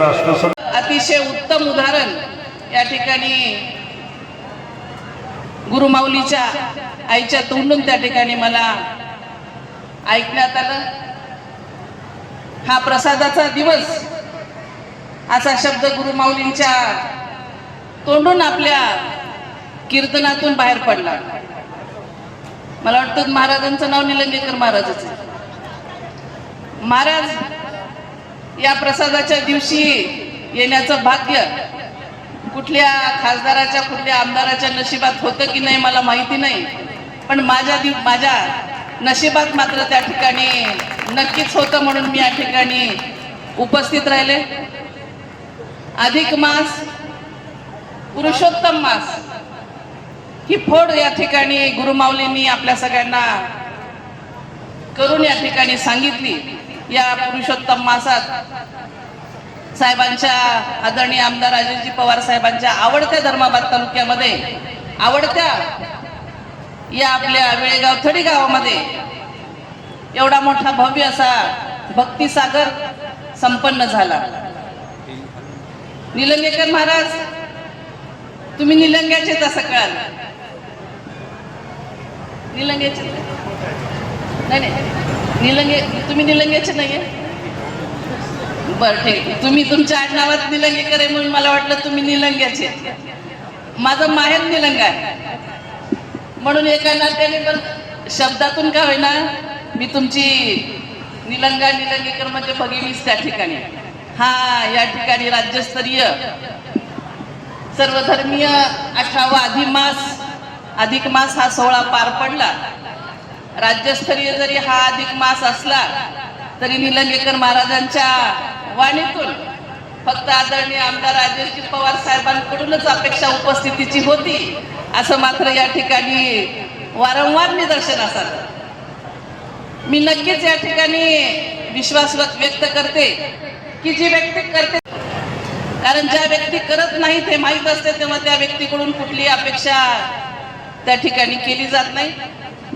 राष्ट्रसंत अतिशय उत्तम उदाहरण या ठिकाणी गुरुमाऊलीच्या आईच्या तोंडून त्या ठिकाणी मला ऐकण्यात आलं. हा प्रसादाचा दिवस असा शब्द गुरुमाऊलींच्या तोंडून आपल्या कीर्तनातून बाहेर पडला. मला वाटतं महाराजांचं नाव निलंगेकर महाराजच आहे. महाराज या प्रसादाच्या दिवशी येण्याचं भाग्य कुठल्या खासदाराच्या कुठल्या आमदाराच्या नशिबात होतं की नाही मला माहिती नाही, पण माझ्या नशिबात मात्र त्या ठिकाणी नक्कीच होतं. म्हणून मी या ठिकाणी उपस्थित राहिले. अधिक मास, पुरुषोत्तम मास ही फोड या ठिकाणी गुरुमाऊलींनी आपल्या सगळ्यांना करून या ठिकाणी सांगितली. या पुरुषोत्तम मासात साहेबांच्या आदरणीय आमदार अजयजी पवार साहेबांच्या आवडत्या धर्माबाद तालुक्यामध्ये आवडत्या या आपल्या वेळेगाव थडी गावामध्ये एवढा मोठा भव्य असा भक्तिसागर संपन्न झाला. निलंगेकर महाराज, तुम्ही निलंग्याचे तसं कळाल. निलंग्याचे नाही, निलंगे तुम्ही निलंग्याचे नाहीये. बरं ठीक, तुम्ही तुमच्या आडनावात निलंगेकर आहे म्हणून मला वाटलं तुम्ही निलंग्याचे. माझं माहेर निलंगा आहे म्हणून एका नात्याने पण शब्दातून का होईना मी तुमची निलंगेकर म्हणजे भगिनीच त्या ठिकाणी. हा या ठिकाणी राज्यस्तरीय सर्वधर्मीय 18वा अधिक मास हा सोहळा पार पडला. राज्यस्तरीय जरी हा अधिक मास असला तरी निलंगेकर महाराजांच्या वाणीतून फक्त आदरणीय आमदार अजयजी पवार साहेबांकडूनच अपेक्षा उपस्थितीची होती असं मात्र या ठिकाणी वारंवार निदर्शनास आलं. मी नक्कीच या ठिकाणी विश्वास व्यक्त करते की जी व्यक्ती करते, कारण ज्या व्यक्ती करत नाहीत हे माहीत असते तेव्हा त्या व्यक्तीकडून कुठली अपेक्षा त्या ठिकाणी केली जात नाही.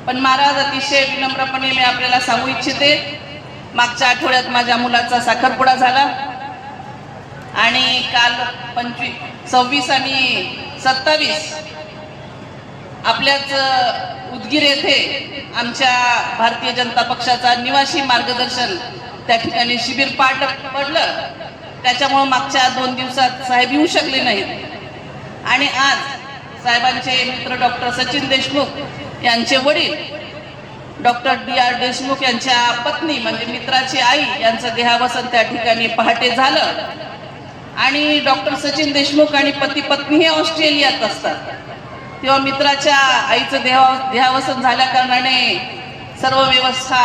पण महाराज, अतिशय विनम्रपणे मी आपल्याला सांगू इच्छिते, मागच्या आठवड्यात माझ्या मुलाचा साखरपुडा झाला आणि काल 26 आणि 27 आपल्याच उदगीर येथे आमच्या भारतीय जनता पक्षाचा निवासी मार्गदर्शन त्या ठिकाणी शिबिर पार पडलं. त्याच्यामुळे मागच्या 2 दिवसात साहेब येऊ शकले नाहीत आणि आज साहेबांचे मित्र डॉक्टर सचिन देशमुख यांचे वडील डॉक्टर DR देशमुख यांच्या पत्नी म्हणजे मित्राची आई यांचं देहावसन त्या ठिकाणी पहाटे झालं. आणि डॉक्टर सचिन देशमुख आणि पती पत्नी हे ऑस्ट्रेलियात असतात, तेव्हा मित्राच्या आईचं देहावसन झाल्या कारणाने सर्व व्यवस्था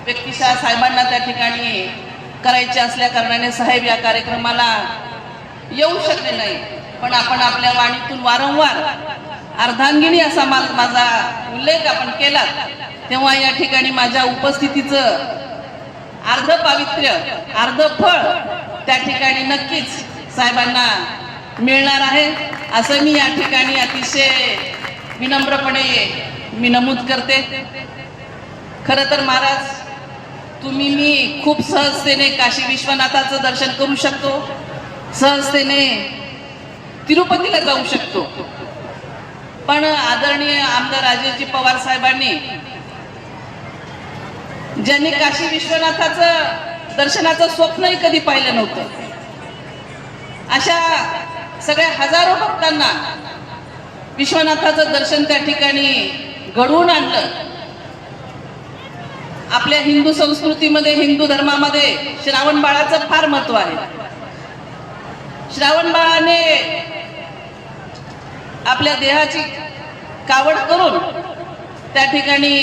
व्यक्तिशः साहेबांना त्या ठिकाणी करायची असल्या कारणाने साहेब या कार्यक्रमाला येऊ शकले नाही. पण आपण आपल्या वाणीतून वारंवार अर्धांगिनी असा माझा उल्लेख आपण केला, तेव्हा या ठिकाणी माझ्या उपस्थितीचं अर्ध पावित्र्य अर्ध फळ त्या ठिकाणी नक्कीच साहेबांना मिळणार आहे असं मी या ठिकाणी अतिशय विनम्रपणे मी नमूद करते. खरं तर महाराज, तुम्ही मी खूप सहजतेने काशी विश्वनाथाचं दर्शन करू शकतो, सहजतेने तिरुपतीला जाऊ शकतो, पण आदरणीय आमदार अजयजी पवार साहेबांनी ज्यांनी काशी विश्वनाथाचं दर्शनाचं स्वप्नही कधी पाहिलं नव्हतं, अशा सगळ्या हजारो भक्तांना विश्वनाथाचं दर्शन त्या ठिकाणी घडवून आणलं. आपल्या हिंदू संस्कृतीमध्ये, हिंदू धर्मामध्ये श्रावण बाळाचं फार महत्व आहे. श्रावण बाळाने आपल्या देहाची कावड करून त्या ठिकाणी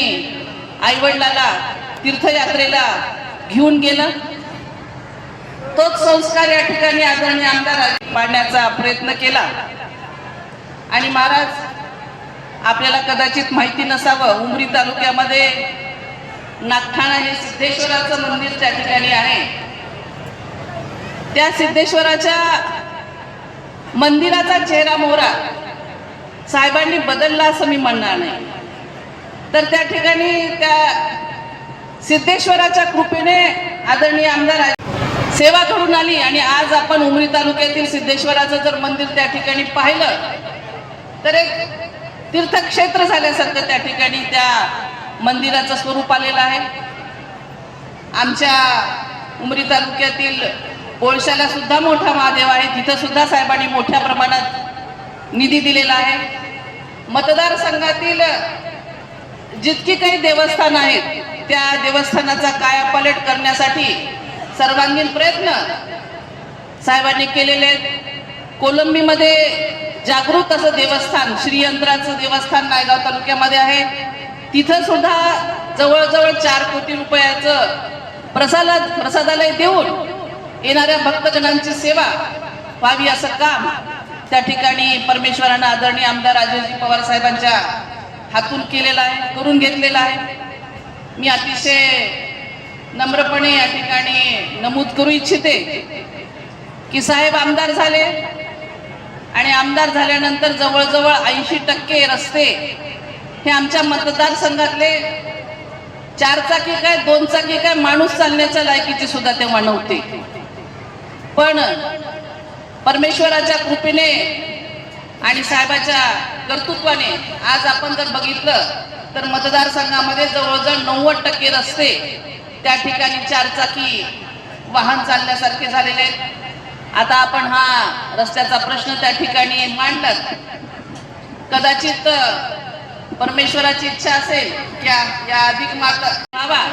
आईवडिलाला तीर्थयात्रेला घेऊन गेलं. तोच संस्कार या ठिकाणी आदरणीय आमदार पाडण्याचा प्रयत्न केला. आणि महाराज, आपल्याला कदाचित माहिती नसावं, उमरी तालुक्यामध्ये नागठाणा हे सिद्धेश्वराचं मंदिर त्या ठिकाणी आहे. त्या सिद्धेश्वराच्या मंदिराचा चेहरा मोहरा साहेबांनी बदलला असं मी म्हणणार नाही. तर त्या ठिकाणी त्या सिद्धेश्वराच्या कृपेने आदरणीय आमदार सेवा घडून आली आणि आज आपण उमरी तालुक्यातील सिद्धेश्वराचं जर मंदिर त्या ठिकाणी पाहिलं तर एक तीर्थक्षेत्र झाल्यासारखं त्या ठिकाणी त्या मंदिराचं स्वरूप आलेलं आहे. आमच्या उमरी तालुक्यातील कोळशाला सुद्धा मोठा महादेव आहे, तिथं सुद्धा साहेबांनी मोठ्या प्रमाणात निधी दिलेला आहे. मतदारसंघातील जितकी काही देवस्थान आहेत त्या देवस्थानाचा कायापालट करण्यासाठी सर्वांगीण प्रयत्न साहेबांनी केलेले आहेत. कोलंबीमध्ये जागृत असं देवस्थान श्रीयंत्राचं देवस्थान नायगाव तालुक्यामध्ये आहे. तिथं सुद्धा जवळजवळ 4 कोटी रुपयाचं प्रसादालय देऊन येणाऱ्या भक्तजनांची सेवा व्हावी असं काम त्या ठिकाणी परमेश्वरानं आदरणीय आमदार राजेशजी पवार साहेबांच्या हातून केलेलं आहे, करून घेतलेलं आहे. मी अतिशय नम्रपणे या ठिकाणी नमूद करू इच्छिते की साहेब आमदार झाले आणि आमदार झाल्यानंतर जवळजवळ 80% रस्ते हे आमच्या मतदारसंघातले 4 चाकी काय 2 चाकी काय माणूस चालण्याच्या लायकीचे सुद्धा तेव्हा नव्हते. पण परमेश्वराच्या कृपेने आणि साहेबाच्या कर्तृत्वाने आज आपण जर बघितलं तर मतदारसंघामध्ये जवळजवळ 90% रस्ते त्या ठिकाणी 4 चाकी वाहन चालण्यासारखे झालेले आहेत. आता आपण हा रस्त्याचा प्रश्न त्या ठिकाणी मांडलात. कदाचित परमेश्वराची इच्छा असेल की या अधिक मास व्हावा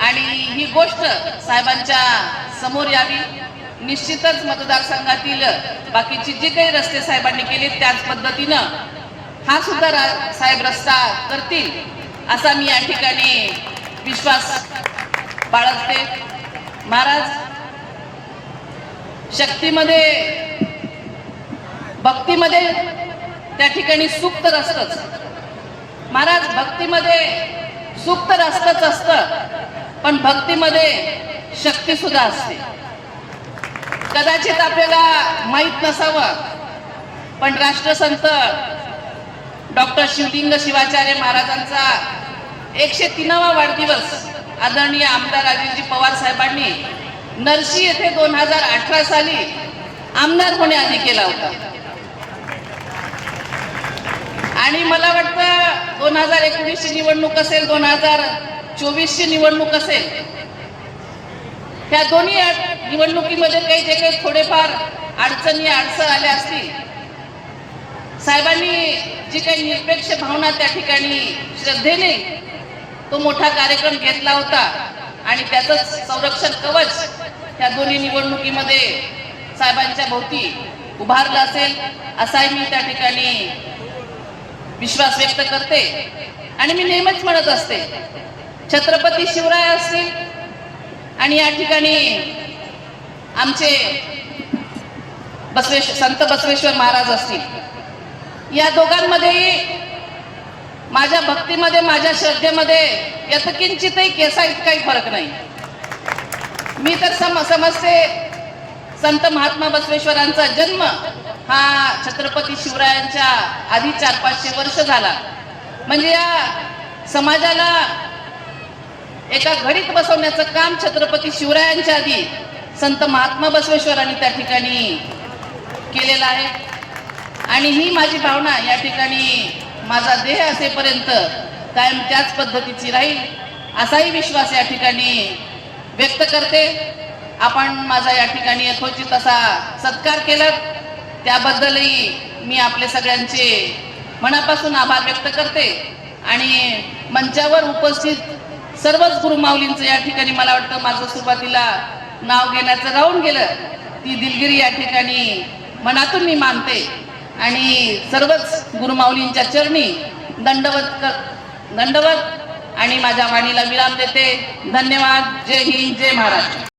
आणि ही गोष्ट साहेबांच्या समोर यावी. निश्चितच मतदारसंघातील बाकीची जी काही रस्ते साहेबांनी केले त्याच पद्धतीनं हा सुद्धा साहेब रस्ता करतील असा मी या ठिकाणी विश्वास बाळगते. महाराज शक्तीमध्ये भक्तीमध्ये त्या ठिकाणी सुख तर असतंच. महाराज भक्तीमध्ये सुख तर असतं पण भक्तीमध्ये शक्ती सुद्धा असते. कदाचित आपल्याला माहित नसावं पण राष्ट्रसंत डॉक्टर शिवलिंग शिवाचार्य महाराजांचा 103वा वाढदिवस आदरणीय आमदार राजेशजी पवार साहेबांनी नरशी येथे 2018 साली आमदार होण्याआधी केला होता. आणि मला वाटतं 2019 ची निवडणूक असेल 2024 ची निवडणूक असेल त्या दोन्ही निवडणुकीमध्ये जे काही थोडेफार अडचणी आल्या असतील साहेबांनी जी काही निरपेक्ष भावना त्या ठिकाणी श्रद्धेने तो मोठा कार्यक्रम घेतला होता आणि त्याचंच संरक्षण कवच त्या दोन्ही निवडणुकीमध्ये साहेबांच्या भोवती उभारलं असेल असाही मी त्या ठिकाणी विश्वास व्यक्त करते. आणि मी नेहमीच म्हणत असते छत्रपती शिवराय असतील आणि या ठिकाणी आमचे संत बसवेश्वर महाराज असतील, या दोघांमध्येही माझ्या भक्तीमध्ये माझ्या श्रद्धेमध्ये यथकिंचितही केसा इतकाही फरक नाही. मी तर समजते संत महात्मा बसवेश्वरांचा जन्म हा छत्रपती शिवरायांच्या आधी 400-500 वर्ष झाला. म्हणजे या समाजाला एका घडीत बसवण्याचं काम छत्रपती शिवरायांच्या आधी संत महात्मा बसवेश्वरांनी त्या ठिकाणी केलेलं आहे. आणि ही माझी भावना या ठिकाणी माझा देह असेपर्यंत कायम त्याच पद्धतीची राहील असाही विश्वास या ठिकाणी व्यक्त करते. आपण माझा या ठिकाणी यथोचित असा सत्कार केला त्याबद्दलही मी आपले सगळ्यांचे मनापासून आभार व्यक्त करते. आणि मंचावर उपस्थित सर्वच गुरुमाऊलींचं या ठिकाणी मला वाटतं माझं सुरुवातीला नाव घेण्याचं राहून गेलं, ती दिलगिरी या ठिकाणी मनातून मी मानते आणि सर्वच गुरुमाऊलींच्या चरणी दंडवत आणि माझ्या वाणीला विराम देते. धन्यवाद. जय हिंद, जय महाराष्ट्र.